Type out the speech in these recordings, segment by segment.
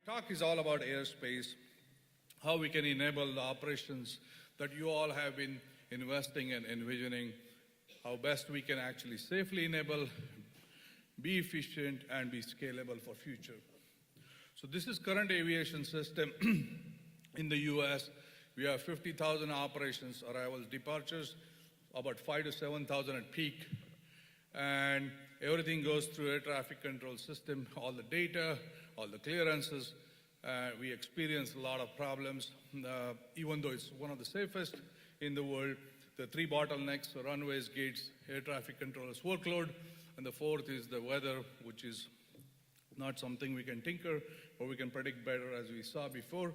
Talk is all about airspace, how we can enable the operations that you all have been investing and envisioning, how best we can actually safely enable, be efficient, and be scalable for future. So this is current aviation system in the US. We have 50,000 operations, arrivals, departures, about 5,000 to 7,000 at peak. And everything goes through air traffic control system, all the data, all the clearances. We experience a lot of problems, even though it's one of the safest in the world. The three bottlenecks, the runways, gates, air traffic controllers, workload, and the fourth is the weather, which is not something we can tinker or we can predict better as we saw before.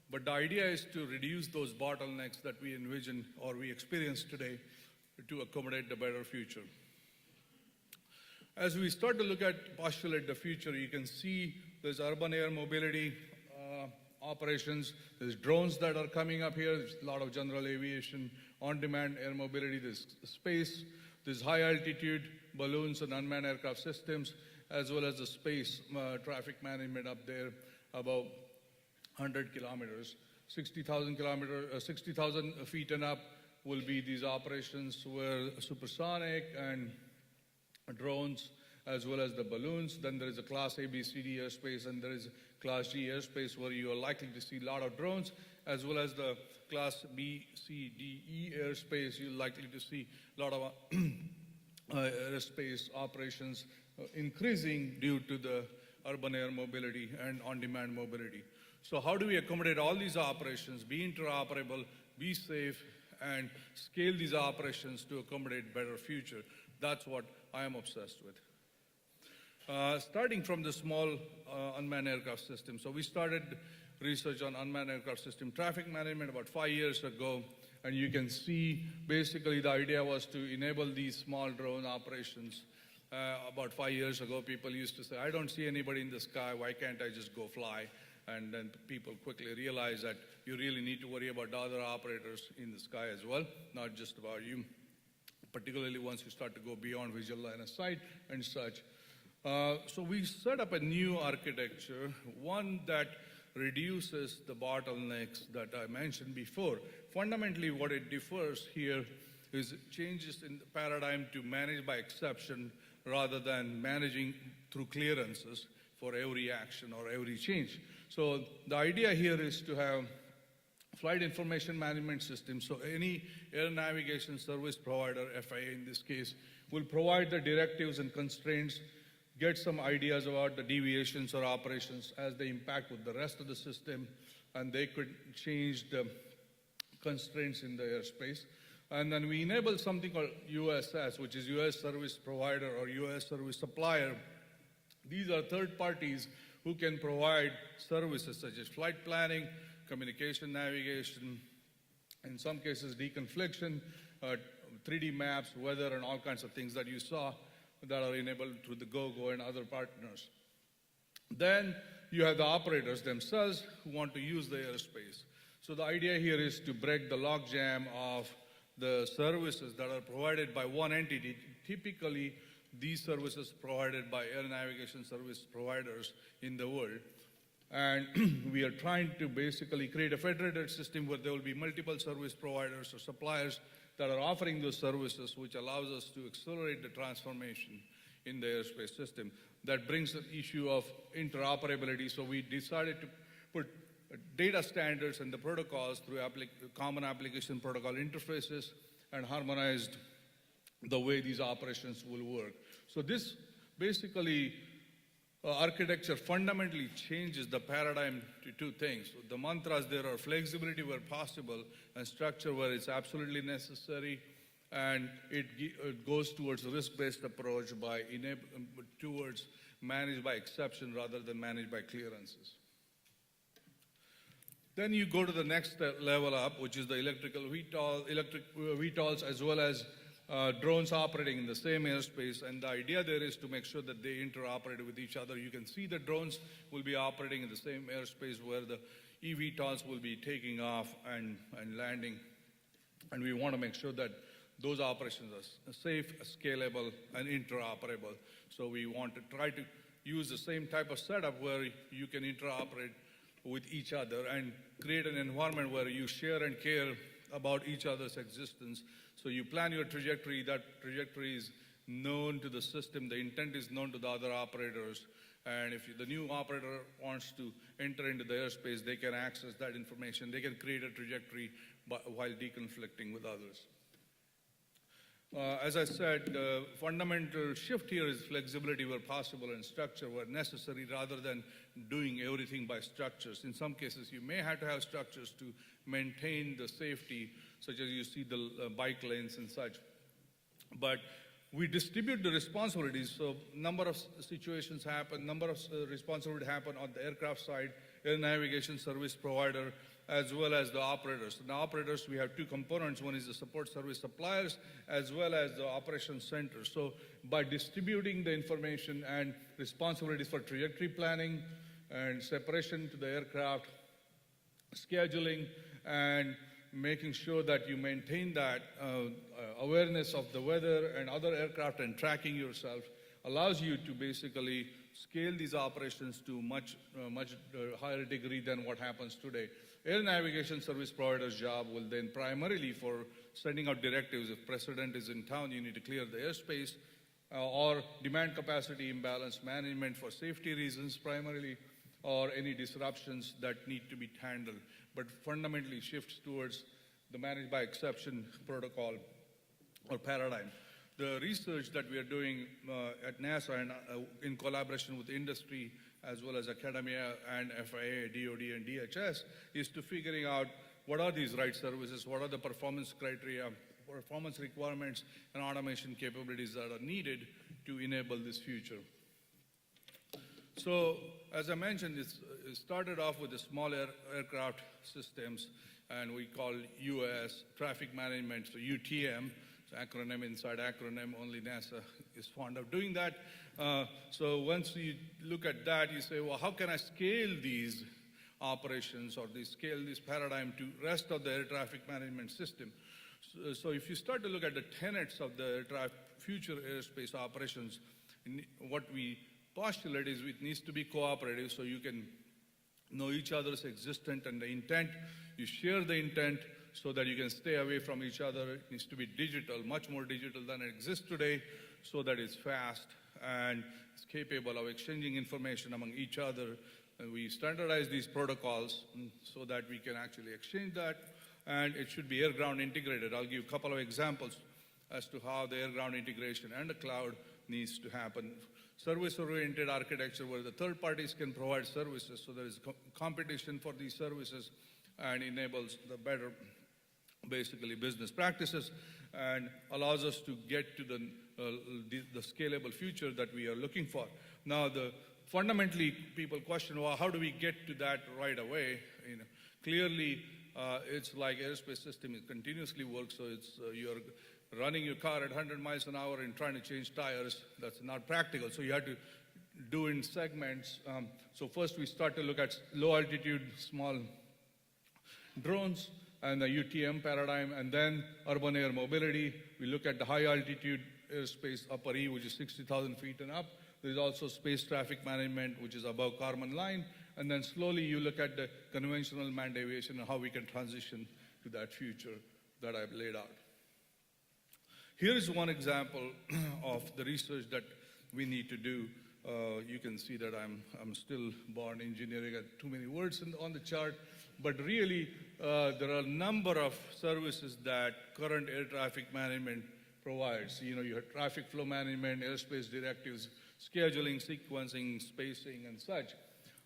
But the idea is to reduce those bottlenecks that we envision or we experience today to accommodate the better future. As we start to look at, postulate the future, you can see there's urban air mobility operations, there's drones that are coming up here, there's a lot of general aviation, on-demand air mobility, there's space, there's high altitude balloons and unmanned aircraft systems, as well as the space traffic management up there, about 100 kilometers. 60,000 feet and up will be these operations where supersonic and drones, as well as the balloons. Then there is a Class A, B, C, D airspace, and there is Class G airspace where you are likely to see a lot of drones, as well as the Class B, C, D, E airspace, you're likely to see a lot of airspace operations increasing due to the urban air mobility and on-demand mobility. So how do we accommodate all these operations, be interoperable, be safe, and scale these operations to accommodate better future? That's what I am obsessed with. Starting from the small unmanned aircraft system. So we started research on unmanned aircraft system traffic management about 5 years ago, and you can see basically the idea was to enable these small drone operations. About 5 years ago, people used to say, I don't see anybody in the sky, why can't I just go fly? And then people quickly realized that you really need to worry about the other operators in the sky as well, not just about you, particularly once you start to go beyond visual line of sight and such. So we set up a new architecture, one that reduces the bottlenecks that I mentioned before. Fundamentally, what it differs here is changes in the paradigm to manage by exception rather than managing through clearances for every action or every change. So the idea here is to have flight information management system. So any air navigation service provider, FAA in this case, will provide the directives and constraints, get some ideas about the deviations or operations as they impact with the rest of the system, and they could change the constraints in the airspace. And then we enable something called USS, which is US Service Provider or US Service Supplier. These are third parties who can provide services such as flight planning, communication, navigation, in some cases deconfliction, 3D maps, weather, and all kinds of things that you saw that are enabled through the GoGo and other partners. Then you have the operators themselves who want to use the airspace. So the idea here is to break the logjam of the services that are provided by one entity. Typically, these services provided by air navigation service providers in the world. And we are trying to basically create a federated system where there will be multiple service providers or suppliers that are offering those services, which allows us to accelerate the transformation in the airspace system. That brings the issue of interoperability. So we decided to put data standards and the protocols through common application protocol interfaces and harmonized the way these operations will work. So this basically architecture fundamentally changes the paradigm to two things. So the mantras there are flexibility where possible and structure where it's absolutely necessary, and it goes towards a risk-based approach towards managed by exception rather than managed by clearances. Then you go to the next level up, which is the electric VTOLs as well as drones operating in the same airspace, and the idea there is to make sure that they interoperate with each other. You can see the drones will be operating in the same airspace where the eVTOLs will be taking off and landing, and we want to make sure that those operations are safe, scalable, and interoperable. So we want to try to use the same type of setup where you can interoperate with each other and create an environment where you share and care about each other's existence. So you plan your trajectory, that trajectory is known to the system, the intent is known to the other operators, and if the new operator wants to enter into the airspace, they can access that information, they can create a trajectory while deconflicting with others. As I said, the fundamental shift here is flexibility where possible and structure where necessary rather than doing everything by structures. In some cases, you may have to have structures to maintain the safety, such as you see the bike lanes and such. But we distribute the responsibilities, so number of situations happen, number of responsibilities happen on the aircraft side, air navigation service provider, as well as the operators. So the operators, we have two components. One is the support service suppliers, as well as the operations center. So by distributing the information and responsibilities for trajectory planning and separation to the aircraft, scheduling, and making sure that you maintain that awareness of the weather and other aircraft and tracking yourself allows you to basically scale these operations to much higher degree than what happens today. Air navigation service provider's job will then primarily for sending out directives. If president is in town, you need to clear the airspace, or demand capacity imbalance management for safety reasons primarily, or any disruptions that need to be handled. But fundamentally shifts towards the managed by exception protocol or paradigm. The research that we are doing at NASA and in collaboration with industry as well as academia and FAA, DoD, and DHS is to figuring out what are these right services, what are the performance criteria, performance requirements, and automation capabilities that are needed to enable this future. So, as I mentioned, it started off with the small aircraft systems, and we call US traffic management, so UTM. Acronym inside acronym, only NASA is fond of doing that. So once you look at that, you say, well, how can I scale these operations or scale this paradigm to rest of the air traffic management system? So if you start to look at the tenets of the future airspace operations, what we postulate is it needs to be cooperative so you can know each other's existence and the intent. You share the intent so that you can stay away from each other. It needs to be digital, much more digital than it exists today, so that it's fast and it's capable of exchanging information among each other. And we standardize these protocols so that we can actually exchange that, and it should be air-ground integrated. I'll give a couple of examples as to how the air-ground integration and the cloud needs to happen. Service-oriented architecture where the third parties can provide services, so there is competition for these services and enables the better basically business practices and allows us to get to the scalable future that we are looking for. Now, fundamentally, people question, well, how do we get to that right away? Clearly, it's like airspace system, it continuously works, so it's you're running your car at 100 miles an hour and trying to change tires. That's not practical, so you have to do in segments. So first we start to look at low altitude, small drones, and the UTM paradigm, and then urban air mobility. We look at the high altitude airspace, upper E, which is 60,000 feet and up. There's also space traffic management, which is above Kármán line. And then slowly you look at the conventional manned aviation and how we can transition to that future that I've laid out. Here is one example of the research that we need to do. You can see that I'm still born engineering at too many words on the chart. But really, there are a number of services that current air traffic management provides. You have traffic flow management, airspace directives, scheduling, sequencing, spacing, and such.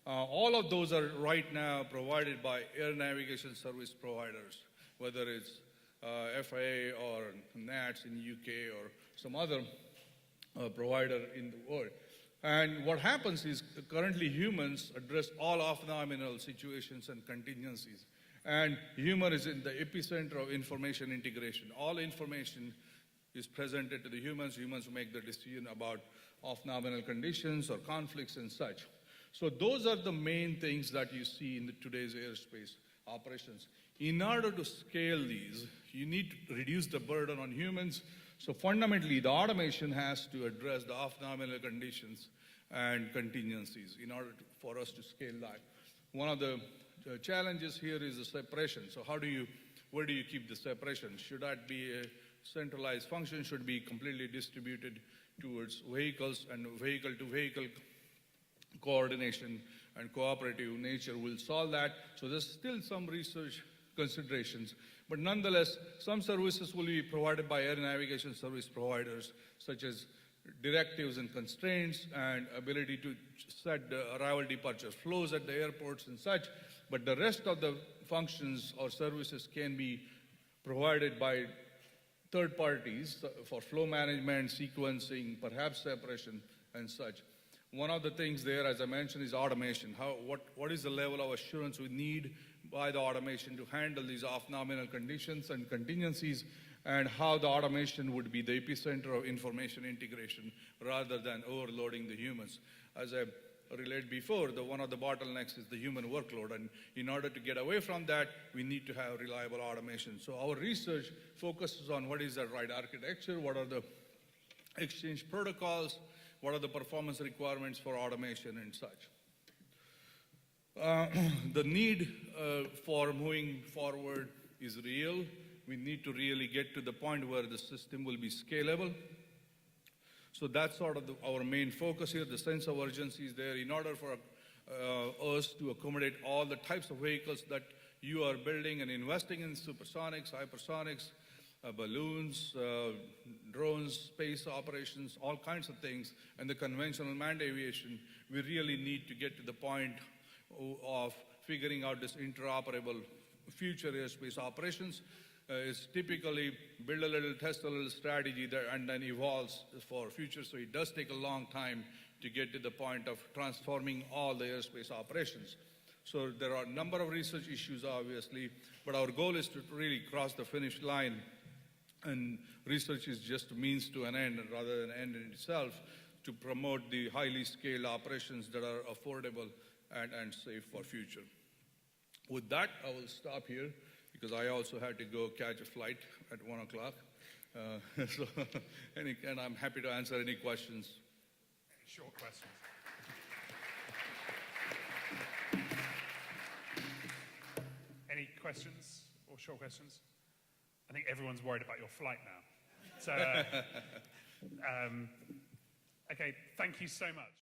All of those are right now provided by air navigation service providers, whether it's FAA or NATS in the UK or some other provider in the world. And what happens is currently humans address all off-nominal situations and contingencies. And human is in the epicenter of information integration. All information is presented to the humans. Humans make the decision about off-nominal conditions or conflicts and such. So those are the main things that you see in today's airspace operations. In order to scale these, you need to reduce the burden on humans So fundamentally, the automation has to address the off-nominal conditions and contingencies in order for us to scale that. One of the challenges here is the separation. So where do you keep the separation? Should that be a centralized function? Should be completely distributed towards vehicles, and vehicle-to-vehicle coordination and cooperative nature will solve that. So there's still some research considerations, but nonetheless, some services will be provided by air navigation service providers, such as directives and constraints and ability to set the arrival departure flows at the airports and such, but the rest of the functions or services can be provided by third parties for flow management, sequencing, perhaps separation and such. One of the things there, as I mentioned, is automation. What is the level of assurance we need by the automation to handle these off-nominal conditions and contingencies, and how the automation would be the epicenter of information integration rather than overloading the humans. As I relayed before, one of the bottlenecks is the human workload, and in order to get away from that, we need to have reliable automation. So our research focuses on what is the right architecture, what are the exchange protocols, what are the performance requirements for automation and such. The need for moving forward is real. We need to really get to the point where the system will be scalable. So that's sort of our main focus here. The sense of urgency is there in order for us to accommodate all the types of vehicles that you are building and investing in: supersonics, hypersonics, balloons, drones, space operations, all kinds of things, and the conventional manned aviation. We really need to get to the point of figuring out this interoperable future airspace operations. It's typically build a little, test a little strategy there, and then evolves for future. So it does take a long time to get to the point of transforming all the airspace operations. So there are a number of research issues, obviously, but our goal is to really cross the finish line. And research is just a means to an end rather than an end in itself, to promote the highly scaled operations that are affordable and safe for future. With that, I will stop here, because I also had to go catch a flight at 1 o'clock. And I'm happy to answer any questions. Any short questions? Any questions or short questions? I think everyone's worried about your flight now. So, okay, thank you so much.